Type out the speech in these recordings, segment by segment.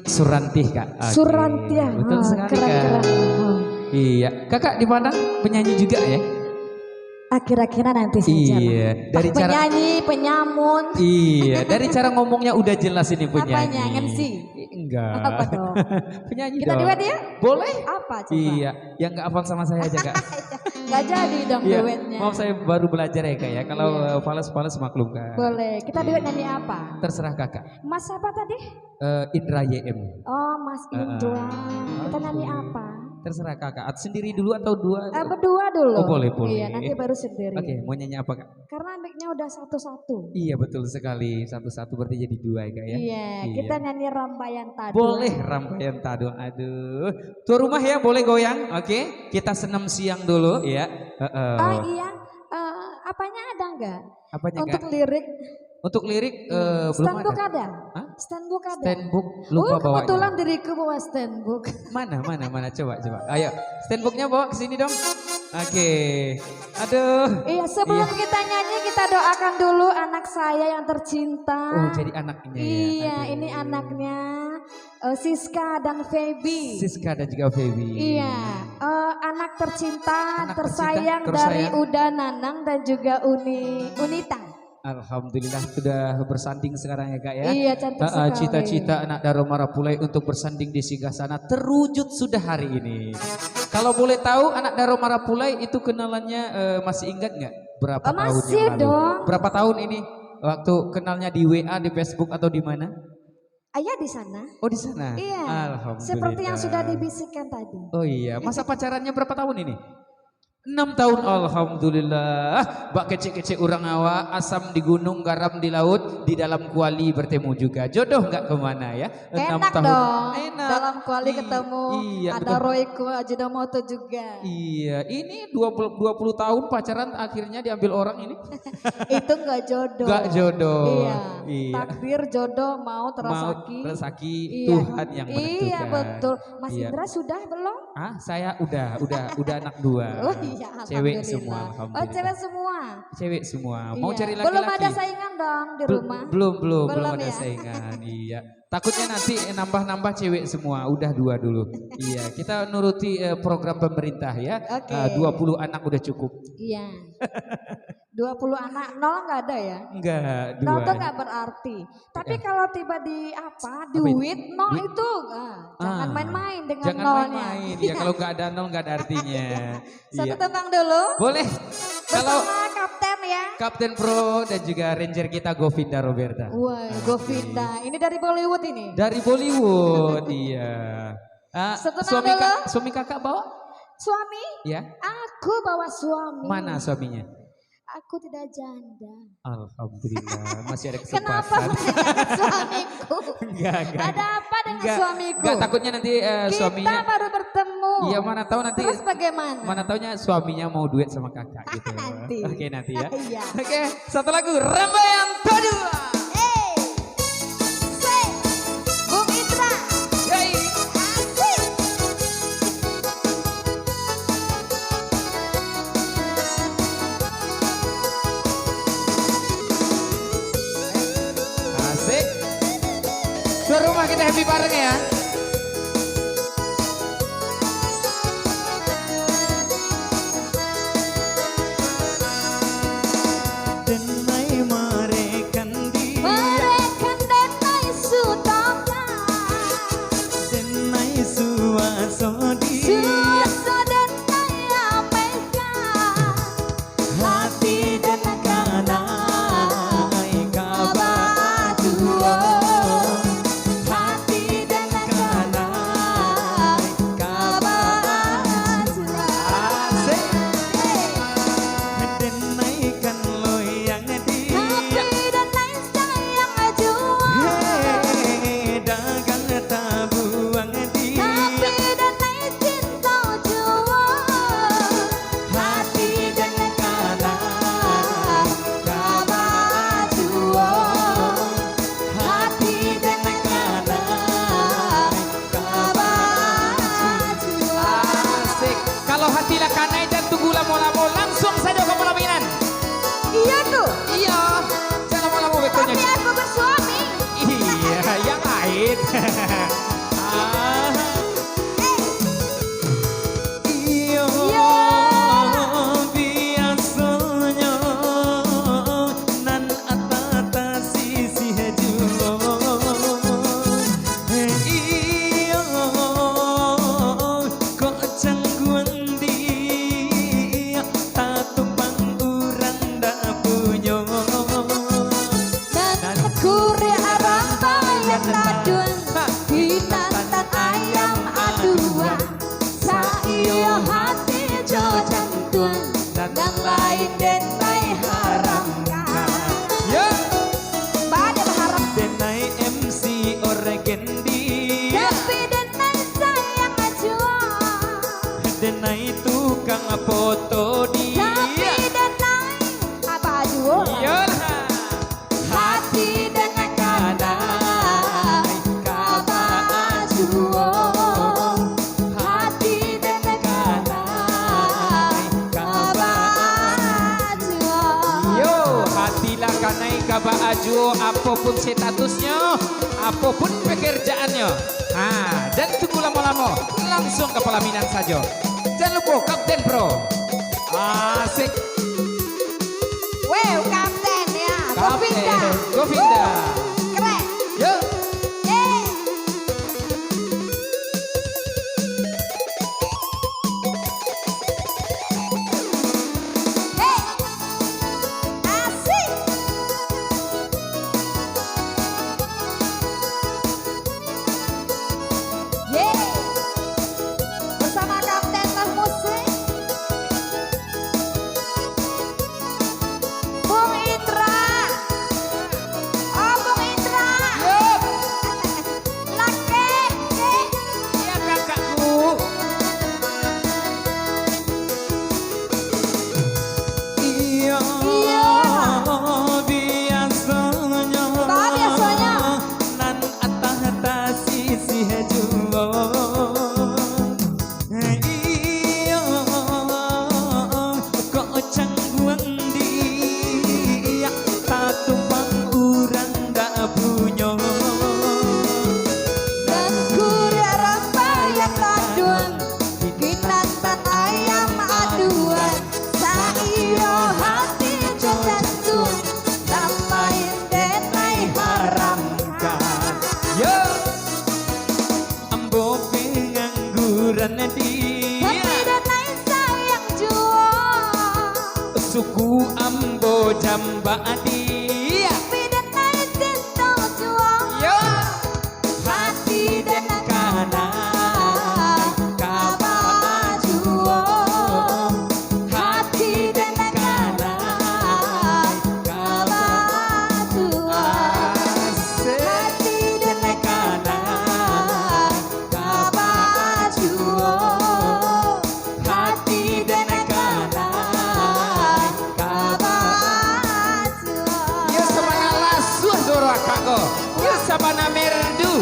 Surantih Kak. Oke. Surantih. Betul sekali Kak. Keren-keren. Iya, Kakak di Padang penyanyi juga ya? Kira-kira nanti saja. Iya, dari cara penyanyi, penyamun. Iya, dari cara ngomongnya udah jelas ini penyanyi. Apanya? MC? Enggak. Apa dong? Penyanyi Kita dong. duet ya? Boleh? Apa coba? Iya, yang nggak hafal sama saya aja Kak. Gak jadi dong Iya, duetnya. maaf saya baru belajar ya Kak ya. Kalau Iya. fales-fales maklum Kak. Boleh. Kita duet nyanyi apa? Terserah Kakak. Mas apa tadi? Indra YM. Oh, Mas Indra. Kita nyanyi Oke. apa? Terserah Kakak. Sendiri dulu atau dua? Berdua dulu. Oh, boleh, boleh. Iya, nanti baru sendiri. Oke, mau nyanyi apa Kak? Karena mic-nya udah satu-satu. Iya betul sekali, satu-satu berarti jadi dua ya Kak ya. Iya, kita nyanyi Rampayan Tadu. Boleh Rampayan Tadu, aduh. Tuan rumah ya boleh goyang, oke? Kita senam siang dulu ya. Oh iya, apanya ada enggak? Apanya Untuk Kak? lirik. Untuk lirik belum Standbook ada. ada? Hah? Standbook ada? Standbook lupa bawanya. Kebetulan diriku bawa standbook. Mana, coba. Ayo, standbooknya bawa ke sini dong. Oke, aduh. Iya, sebelum kita nyanyi kita doakan dulu anak saya yang tercinta. Oh jadi anaknya ya. Iya, Aduh. ini anaknya Siska dan Feby. Siska dan juga Feby. Iya, anak tercinta, Anak tersayang tercinta, dari tersayang. Uda Nanang dan juga Unita. Alhamdulillah sudah bersanding sekarang ya Kak ya. Iya, cantik sekali. Cita-cita anak Daro Marapulai untuk bersanding di Singgasana terwujud sudah hari ini. Kalau boleh tahu anak Daro Marapulai itu kenalannya masih ingat nggak berapa tahun Masih yang lalu? dong. Berapa tahun ini waktu kenalnya di WA, di Facebook atau di mana? Ayah di sana. Oh di sana. Iya. Alhamdulillah. Seperti yang sudah dibisikkan tadi. Oh iya, masa pacarannya berapa tahun ini? 6 tahun, alhamdulillah. Bak kecil-kecil orang awak, asam di gunung, garam di laut, di dalam kuali bertemu juga. Jodoh nggak kemana ya? 6 Enak tahun. dong. Enak. Dalam kuali ketemu Iya, ada betul. Royko Ajinomoto juga. Iya, ini 20 tahun pacaran akhirnya diambil orang ini. Itu nggak jodoh. Nggak jodoh. Iya. Iya. Takdir jodoh mau terasaki. Mau rezeki Iya. Tuhan yang menentukan. Iya betul. Mas Iya. Indra sudah belum? Ah, saya udah anak 2. Oh iya, Cewek alhamdulillah. semua, Oh alhamdulillah. cewek semua. Cewek semua. Mau Iya. cari laki-laki. Belum ada saingan dong di rumah. Belum Belum ada ya? saingan. Iya. Takutnya nanti nambah cewek semua. Udah 2 dulu. Iya, kita nuruti program pemerintah ya. Oke. 20 anak udah cukup. Iya. 20 anak, 0 nggak ada ya? Enggak, 0 2. itu nggak berarti. Tapi kalau tiba di itu? duit 0 Duit? itu jangan Ah, main-main dengan Jangan nolnya. main-main. Ya kalau nggak ada 0 nggak ada artinya. Satu Iya. tembang dulu. Boleh. Kalau Bersama Kapten ya. Kapten Pro dan juga Ranger kita Govinda Roberta. Wah, Govinda. Ini dari Bollywood ini. Dari Bollywood, iya. Setenang dulu. Suami kakak bawa? Suami? Ya. Aku bawa suami. Mana suaminya? Aku tidak janda. Alhamdulillah, masih ada Kenapa kesempatan. menanyakan suamiku? Enggak. Ada apa dengan Enggak, suamiku? enggak, takutnya nanti Kita suaminya. baru bertemu. Iya, mana tahu nanti. Terus bagaimana? Mana taunya suaminya mau duet sama kakak gitu. Nanti. Oke, nanti ya. Iya. Oke, satu lagu Rampayan Tadu. Hey, say, Bung Indra, Yoi. asik. Asik. Tuan rumah kita happy bareng ya. Denai marekan dia, Mereka denai sutama, denai suaso dia, suasa denai ameka, hati dan kanai kabatuo, hati dan kanai kabatuo. Asik. Denaikan loyang dia, Tapi denai sayang ajua, dagang tabuang dia, tapi denai juo hati dan kanai kabajuo. Yo, hatilah kanai kabajuo, apapun statusnya, apapun pekerjaannya. Ah, dan tunggu lama-lama, langsung ke pelaminan saja. Jangan lupa Kapten Pro. Asik. Wow, kapten ya, Govinda. Govinda. Keren. Yo. Yeay. Hey, asik. Yeay. Bersama Kapten Mas Musik, Bung Indra. Oh, Bung Indra. Yup. Laki. Iya kakakku. Iya. Iya. Biasanya. Bah, biasanya. Nan atah sisi juo. Iya. Kok cangguang dia tak tumpang urang dak punya. Dan kuda rempeyek taduan kinantan ayam aduan saiyo hati jantung tambahin denai haramkan. Yo, ambo pengangguran dia. Hati denai sayang juo Suku ambo jamba dia. tapi denai cinta juo Yo, hati dan kanai kabajuo hati dan kanai kabajuo hati dan kanai kabajuo hati dan kanai kabajuo. yo sabana lasuh doro kakak. Yo sabana merdu.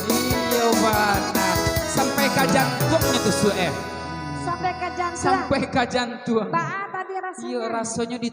Iyo bana. Sampai ke jantungnya tuh sueh. Sampai ke jantung. Sampai ke jantung. Baa tadi rasanya. Iya rasanya di